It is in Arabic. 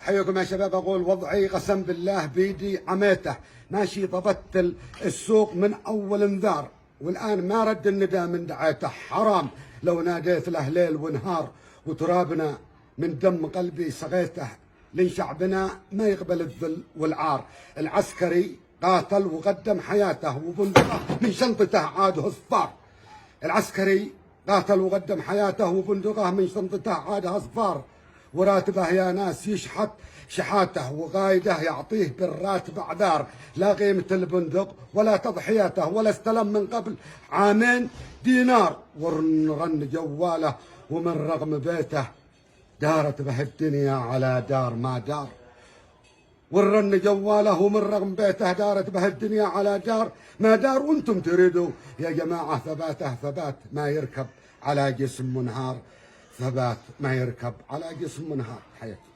حيكم يا شباب. اقول وضعي قسم بالله بيدي عميته، ماشي ضبطت السوق من اول انذار، والان ما رد الندى من دعيته. حرام لو ناديت له ليل ونهار، وترابنا من دم قلبي سقيته، لان شعبنا ما يقبل الذل والعار. العسكري قاتل وقدم حياته، وبندقه من شنطته عاده اصفار. العسكري قاتل وقدم حياته، وبندقه من شنطته عاده اصفار. وراتبه يا ناس يشحت شحاته، وقايده يعطيه بالراتب اعذار. لا قيمة البندق ولا تضحيته، ولا استلم من قبل عامين دينار. ورن جواله ومن رغم بيته، دارت به الدنيا على دار ما دار. ورن جواله ومن رغم بيته، دارت به الدنيا على دار ما دار. وانتم تريدوا يا جماعة ثباته، ثبات ما يركب على جسم منهار، ثبات ما يركب على جسم منهار. حياتي.